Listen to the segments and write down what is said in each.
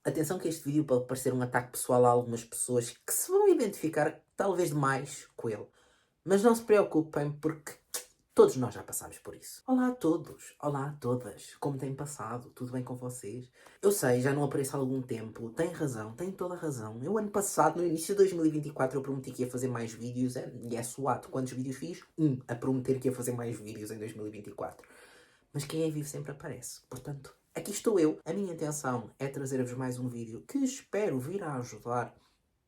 Atenção que este vídeo pode parecer um ataque pessoal a algumas pessoas que se vão identificar talvez demais com ele. Mas não se preocupem porque todos nós já passámos por isso. Olá a todos, olá a todas, como têm passado? Tudo bem com vocês? Eu sei, já não apareço há algum tempo, tem razão, tem toda a razão. Eu ano passado, no início de 2024, eu prometi que ia fazer mais vídeos, e é suado. Quantos vídeos fiz? A prometer que ia fazer mais vídeos em 2024. Mas quem é vivo sempre aparece. Portanto, aqui estou eu. A minha intenção é trazer-vos mais um vídeo que espero vir a ajudar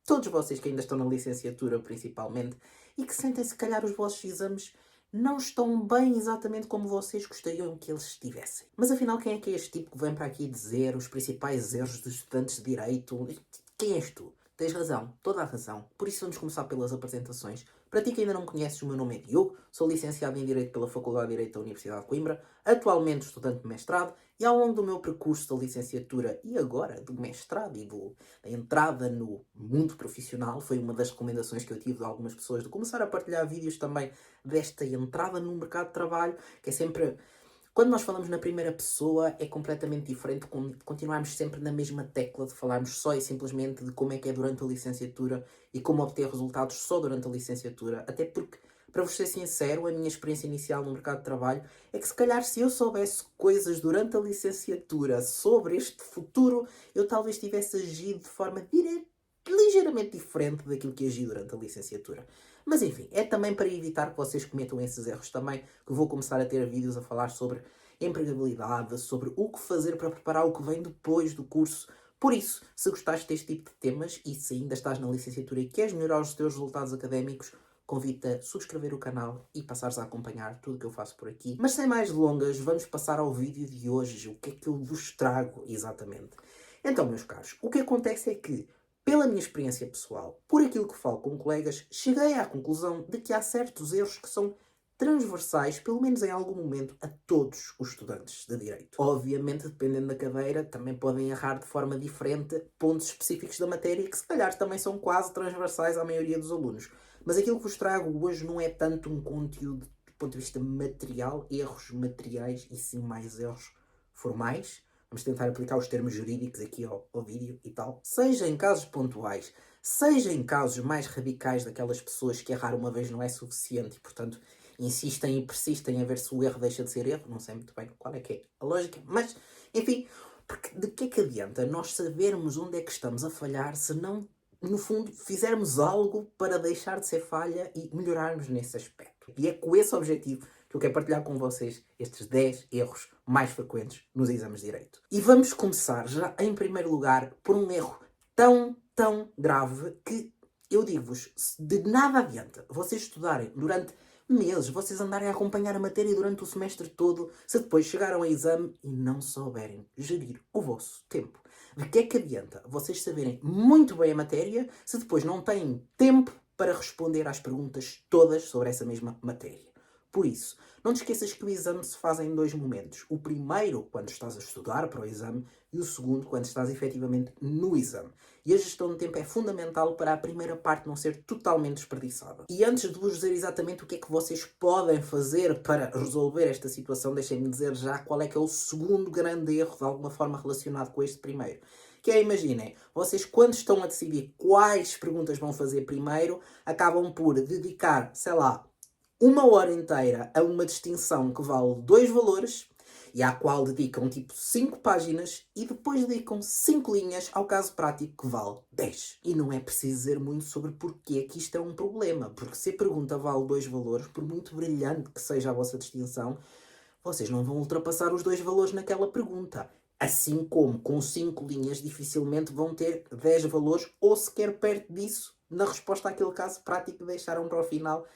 todos vocês que ainda estão na licenciatura, principalmente, e que sentem se calhar os vossos exames não estão bem exatamente como vocês gostariam que eles estivessem. Mas afinal, quem é que é este tipo que vem para aqui dizer os principais erros dos estudantes de Direito? Quem és tu? Tens razão, toda a razão. Por isso vamos começar pelas apresentações. Para ti que ainda não me conheces, o meu nome é Diogo, sou licenciado em Direito pela Faculdade de Direito da Universidade de Coimbra, atualmente estudante de mestrado, e ao longo do meu percurso da licenciatura e agora do mestrado e da entrada no mundo profissional, foi uma das recomendações que eu tive de algumas pessoas de começar a partilhar vídeos também desta entrada no mercado de trabalho, que é sempre... Quando nós falamos na primeira pessoa é completamente diferente, continuarmos sempre na mesma tecla de falarmos só e simplesmente de como é que é durante a licenciatura e como obter resultados só durante a licenciatura, até porque, para vos ser sincero, a minha experiência inicial no mercado de trabalho é que se calhar se eu soubesse coisas durante a licenciatura sobre este futuro, eu talvez tivesse agido de forma ligeiramente diferente daquilo que agi durante a licenciatura. Mas enfim, é também para evitar que vocês cometam esses erros também que vou começar a ter vídeos a falar sobre empregabilidade, sobre o que fazer para preparar o que vem depois do curso. Por isso, se gostaste deste tipo de temas e se ainda estás na licenciatura e queres melhorar os teus resultados académicos, convido-te a subscrever o canal e passares a acompanhar tudo o que eu faço por aqui. Mas sem mais delongas, vamos passar ao vídeo de hoje. O que é que eu vos trago exatamente? Então, meus caros, o que acontece é que, pela minha experiência pessoal, por aquilo que falo com colegas, cheguei à conclusão de que há certos erros que são transversais, pelo menos em algum momento, a todos os estudantes de Direito. Obviamente, dependendo da cadeira, também podem errar de forma diferente pontos específicos da matéria que se calhar também são quase transversais à maioria dos alunos. Mas aquilo que vos trago hoje não é tanto um conteúdo do ponto de vista material, erros materiais, e sim mais erros formais. Vamos tentar aplicar os termos jurídicos aqui ao vídeo e tal. Seja em casos pontuais, seja em casos mais radicais daquelas pessoas que errar uma vez não é suficiente e, portanto, insistem e persistem a ver se o erro deixa de ser erro. Não sei muito bem qual é que é a lógica, mas, enfim, porque de que é que adianta nós sabermos onde é que estamos a falhar se não, no fundo, fizermos algo para deixar de ser falha e melhorarmos nesse aspecto? E é com esse objetivo que eu quero partilhar com vocês estes 10 erros mais frequentes nos exames de Direito. E vamos começar já, em primeiro lugar, por um erro tão grave que eu digo-vos, de nada adianta vocês estudarem durante meses, vocês andarem a acompanhar a matéria durante o semestre todo, se depois chegaram ao exame e não souberem gerir o vosso tempo. De que é que adianta vocês saberem muito bem a matéria se depois não têm tempo para responder às perguntas todas sobre essa mesma matéria? Por isso, não te esqueças que o exame se faz em dois momentos. O primeiro, quando estás a estudar para o exame, e o segundo, quando estás efetivamente no exame. E a gestão do tempo é fundamental para a primeira parte não ser totalmente desperdiçada. E antes de vos dizer exatamente o que é que vocês podem fazer para resolver esta situação, deixem-me dizer já qual é que é o segundo grande erro, de alguma forma relacionado com este primeiro. Que é, imaginem, vocês quando estão a decidir quais perguntas vão fazer primeiro, acabam por dedicar, sei lá, uma hora inteira a uma distinção que vale 2 valores e à qual dedicam tipo 5 páginas e depois dedicam 5 linhas ao caso prático que vale 10. E não é preciso dizer muito sobre porque é que isto é um problema, porque se a pergunta vale 2 valores, por muito brilhante que seja a vossa distinção, vocês não vão ultrapassar os 2 valores naquela pergunta. Assim como com 5 linhas dificilmente vão ter 10 valores ou sequer perto disso na resposta àquele caso prático que deixaram para o final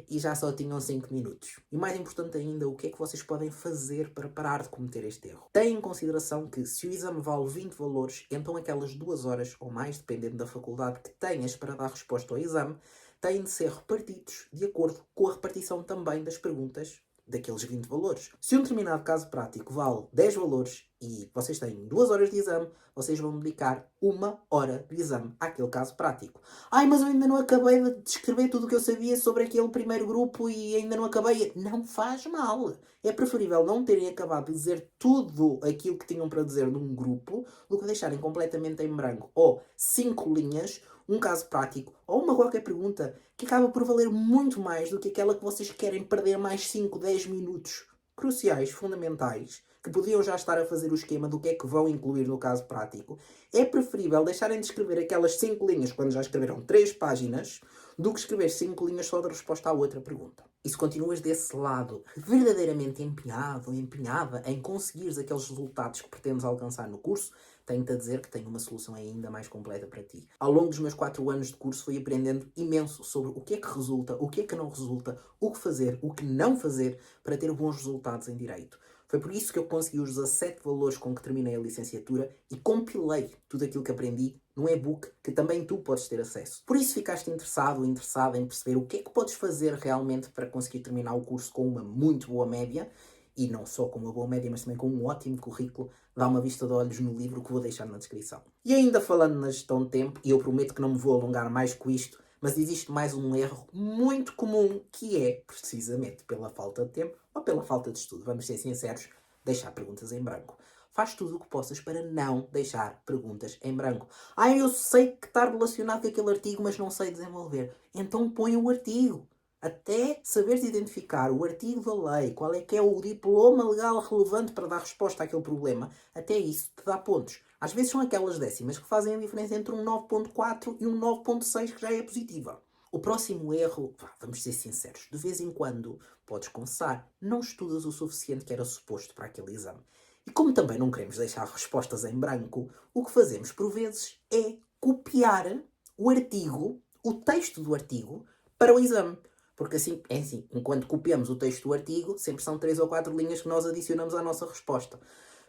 e já só tinham 5 minutos. E mais importante ainda, o que é que vocês podem fazer para parar de cometer este erro? Tenham em consideração que se o exame vale 20 valores, então aquelas 2 horas ou mais, dependendo da faculdade que tenhas para dar resposta ao exame, têm de ser repartidos de acordo com a repartição também das perguntas daqueles 20 valores. Se um determinado caso prático vale 10 valores e vocês têm 2 horas de exame, vocês vão dedicar 1 hora de exame àquele caso prático. Ai, mas eu ainda não acabei de descrever tudo o que eu sabia sobre aquele primeiro grupo e ainda não acabei. Não faz mal. É preferível não terem acabado de dizer tudo aquilo que tinham para dizer num grupo do que deixarem completamente em branco. Ou 5 linhas, um caso prático, ou uma qualquer pergunta que acaba por valer muito mais do que aquela que vocês querem perder mais 5, 10 minutos cruciais, fundamentais, que podiam já estar a fazer o esquema do que é que vão incluir no caso prático. É preferível deixarem de escrever aquelas 5 linhas quando já escreveram 3 páginas do que escrever 5 linhas só de resposta à outra pergunta. E se continuas desse lado verdadeiramente empenhado ou empenhada em conseguires aqueles resultados que pretendes alcançar no curso, tenho-te a dizer que tenho uma solução ainda mais completa para ti. Ao longo dos meus 4 anos de curso fui aprendendo imenso sobre o que é que resulta, o que é que não resulta, o que fazer, o que não fazer para ter bons resultados em Direito. Foi por isso que eu consegui os 17 valores com que terminei a licenciatura e compilei tudo aquilo que aprendi num e-book que também tu podes ter acesso. Por isso ficaste interessado ou interessada em perceber o que é que podes fazer realmente para conseguir terminar o curso com uma muito boa média, e não só com uma boa média, mas também com um ótimo currículo. Dá uma vista de olhos no livro que vou deixar na descrição. E ainda falando na gestão de tempo, e eu prometo que não me vou alongar mais com isto, mas existe mais um erro muito comum, que é, precisamente pela falta de tempo ou pela falta de estudo, vamos ser sinceros, deixar perguntas em branco. Faz tudo o que possas para não deixar perguntas em branco. Ah, eu sei que está relacionado com aquele artigo, mas não sei desenvolver. Então põe o artigo. Até saberes identificar o artigo da lei, qual é que é o diploma legal relevante para dar resposta àquele problema, até isso te dá pontos. Às vezes são aquelas décimas que fazem a diferença entre um 9.4 e um 9.6, que já é positiva. O próximo erro, vamos ser sinceros, de vez em quando, podes confessar, não estudas o suficiente que era suposto para aquele exame. E como também não queremos deixar respostas em branco, o que fazemos por vezes é copiar o artigo, o texto do artigo, para o exame. Porque assim, é assim, enquanto copiamos o texto do artigo, sempre são 3 ou 4 linhas que nós adicionamos à nossa resposta.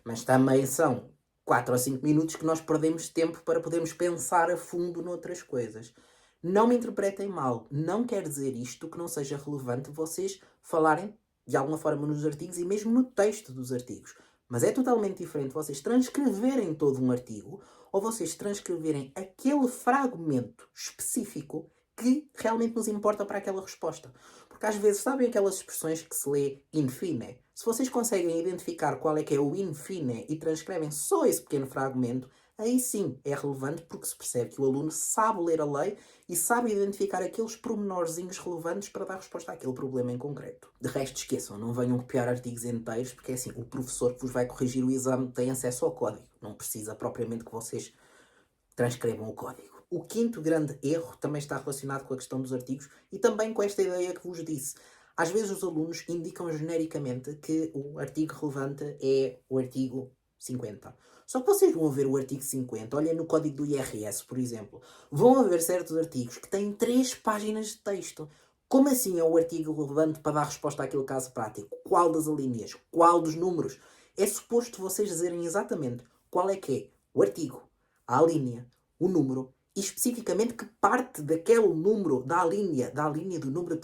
Mas também são 4 ou 5 minutos que nós perdemos tempo para podermos pensar a fundo noutras coisas. Não me interpretem mal, não quer dizer isto que não seja relevante vocês falarem de alguma forma nos artigos e mesmo no texto dos artigos. Mas é totalmente diferente vocês transcreverem todo um artigo ou vocês transcreverem aquele fragmento específico que realmente nos importa para aquela resposta. Porque às vezes, sabem aquelas expressões que se lê in fine? Se vocês conseguem identificar qual é que é o in fine e transcrevem só esse pequeno fragmento, aí sim é relevante, porque se percebe que o aluno sabe ler a lei e sabe identificar aqueles pormenorzinhos relevantes para dar resposta àquele problema em concreto. De resto, esqueçam, não venham copiar artigos inteiros, porque é assim, o professor que vos vai corrigir o exame tem acesso ao código. Não precisa propriamente que vocês transcrevam o código. O quinto grande erro também está relacionado com a questão dos artigos e também com esta ideia que vos disse. Às vezes os alunos indicam genericamente que o artigo relevante é o artigo 50. Só que vocês vão ver o artigo 50, olhem no código do IRS, por exemplo, vão haver certos artigos que têm 3 páginas de texto. Como assim é o artigo relevante para dar resposta àquele caso prático? Qual das alíneas? Qual dos números? É suposto vocês dizerem exatamente qual é que é o artigo, a alínea, o número e especificamente que parte daquele número, da alínea do número,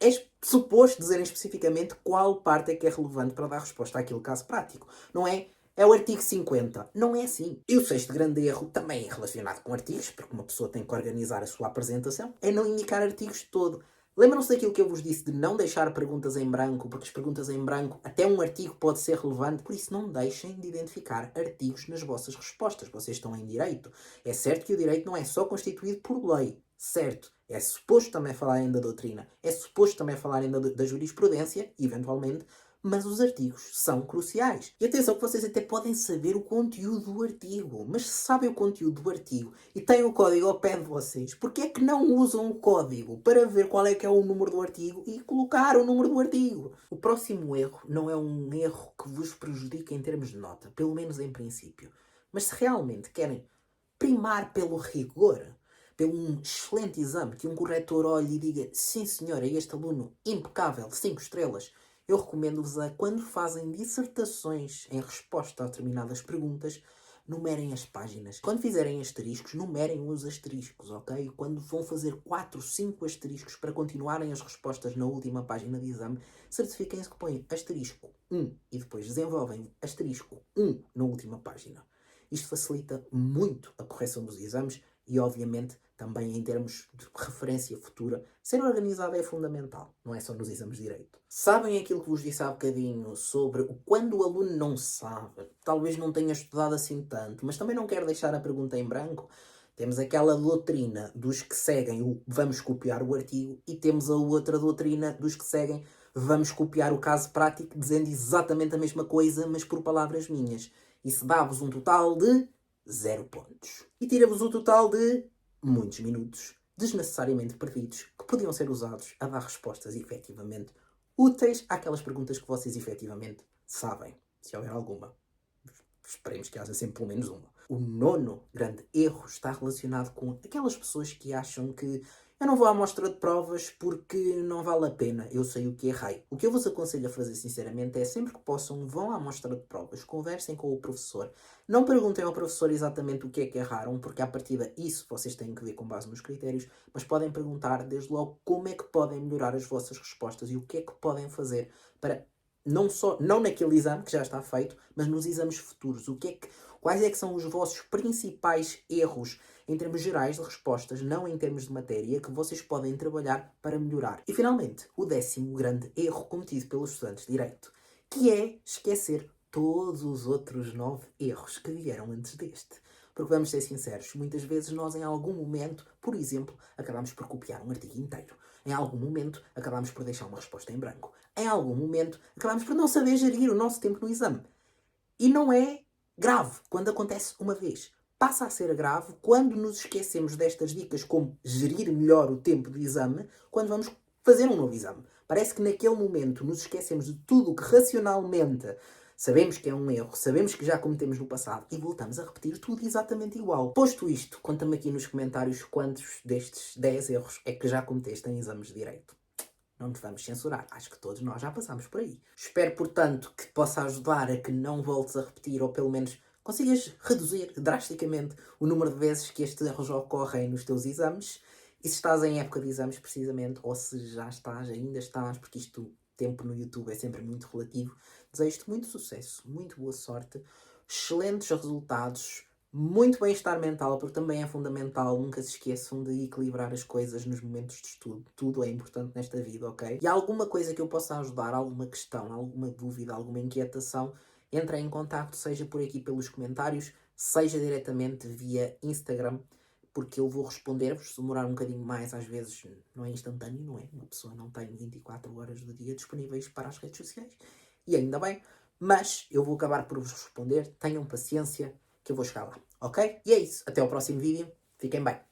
é suposto dizerem especificamente qual parte é que é relevante para dar resposta àquele caso prático. Não é? É o artigo 50. Não é assim. E o sexto grande erro, também é relacionado com artigos, porque uma pessoa tem que organizar a sua apresentação, é não indicar artigos de todo. Lembram-se daquilo que eu vos disse de não deixar perguntas em branco, porque as perguntas em branco, até um artigo pode ser relevante, por isso não deixem de identificar artigos nas vossas respostas. Vocês estão em direito. É certo que o direito não é só constituído por lei, certo? É suposto também falarem da doutrina, é suposto também falarem da jurisprudência, eventualmente, mas os artigos são cruciais. E atenção que vocês até podem saber o conteúdo do artigo, mas se sabem o conteúdo do artigo e têm o código ao pé de vocês, porque é que não usam o código para ver qual é que é o número do artigo e colocar o número do artigo? O próximo erro não é um erro que vos prejudica em termos de nota, pelo menos em princípio. Mas se realmente querem primar pelo rigor, pelo um excelente exame, que um corretor olhe e diga: sim senhora, este aluno impecável, 5 estrelas, eu recomendo-vos a, quando fazem dissertações em resposta a determinadas perguntas, numerem as páginas. Quando fizerem asteriscos, numerem os asteriscos, ok? Quando vão fazer 4, 5 asteriscos para continuarem as respostas na última página de exame, certifiquem-se que põem asterisco 1 e depois desenvolvem asterisco 1 na última página. Isto facilita muito a correção dos exames e, obviamente, também em termos de referência futura, ser organizado é fundamental, não é só nos exames de direito. Sabem aquilo que vos disse há bocadinho sobre quando o aluno não sabe, talvez não tenha estudado assim tanto, mas também não quer deixar a pergunta em branco? Temos aquela doutrina dos que seguem o vamos copiar o artigo e temos a outra doutrina dos que seguem vamos copiar o caso prático dizendo exatamente a mesma coisa, mas por palavras minhas. Isso dá-vos um total de 0 pontos. E tira-vos o total de muitos minutos desnecessariamente perdidos que podiam ser usados a dar respostas efetivamente úteis àquelas perguntas que vocês efetivamente sabem, se houver alguma. Esperemos que haja sempre pelo menos uma. O nono grande erro está relacionado com aquelas pessoas que acham que eu não vou à amostra de provas porque não vale a pena, eu sei o que errei. O que eu vos aconselho a fazer sinceramente é sempre que possam, vão à amostra de provas, conversem com o professor. Não perguntem ao professor exatamente o que é que erraram, porque à partida isso vocês têm que ver com base nos critérios, mas podem perguntar desde logo como é que podem melhorar as vossas respostas e o que é que podem fazer para não naquele exame que já está feito, mas nos exames futuros. Quais é que são os vossos principais erros em termos gerais de respostas, não em termos de matéria, que vocês podem trabalhar para melhorar? E finalmente, o 10º grande erro cometido pelos estudantes de Direito, que é esquecer todos os outros 9 erros que vieram antes deste. Porque vamos ser sinceros, muitas vezes nós em algum momento, por exemplo, acabamos por copiar um artigo inteiro. Em algum momento, acabamos por deixar uma resposta em branco. Em algum momento, acabamos por não saber gerir o nosso tempo no exame. E não é grave quando acontece uma vez. Passa a ser grave quando nos esquecemos destas dicas como gerir melhor o tempo do exame quando vamos fazer um novo exame. Parece que naquele momento nos esquecemos de tudo o que racionalmente sabemos que é um erro, sabemos que já cometemos no passado e voltamos a repetir tudo exatamente igual. Posto isto, conta-me aqui nos comentários quantos destes 10 erros é que já cometeste em exames de direito. Não te vamos censurar, acho que todos nós já passamos por aí. Espero, portanto, que possa ajudar a que não voltes a repetir ou pelo menos consigas reduzir drasticamente o número de vezes que estes erros ocorrem nos teus exames. E se estás em época de exames, precisamente, ou se já estás, ainda estás, porque isto, tempo no YouTube é sempre muito relativo, desejo-te muito sucesso, muito boa sorte, excelentes resultados, muito bem-estar mental, porque também é fundamental, nunca se esqueçam de equilibrar as coisas nos momentos de estudo. Tudo é importante nesta vida, ok? E há alguma coisa que eu possa ajudar, alguma questão, alguma dúvida, alguma inquietação, entrem em contacto, seja por aqui pelos comentários, seja diretamente via Instagram, porque eu vou responder-vos. Se demorar um bocadinho mais, às vezes não é instantâneo, não é? Uma pessoa não tem 24 horas do dia disponíveis para as redes sociais. E ainda bem, mas eu vou acabar por vos responder. Tenham paciência que eu vou chegar lá, ok? E é isso. Até ao próximo vídeo. Fiquem bem.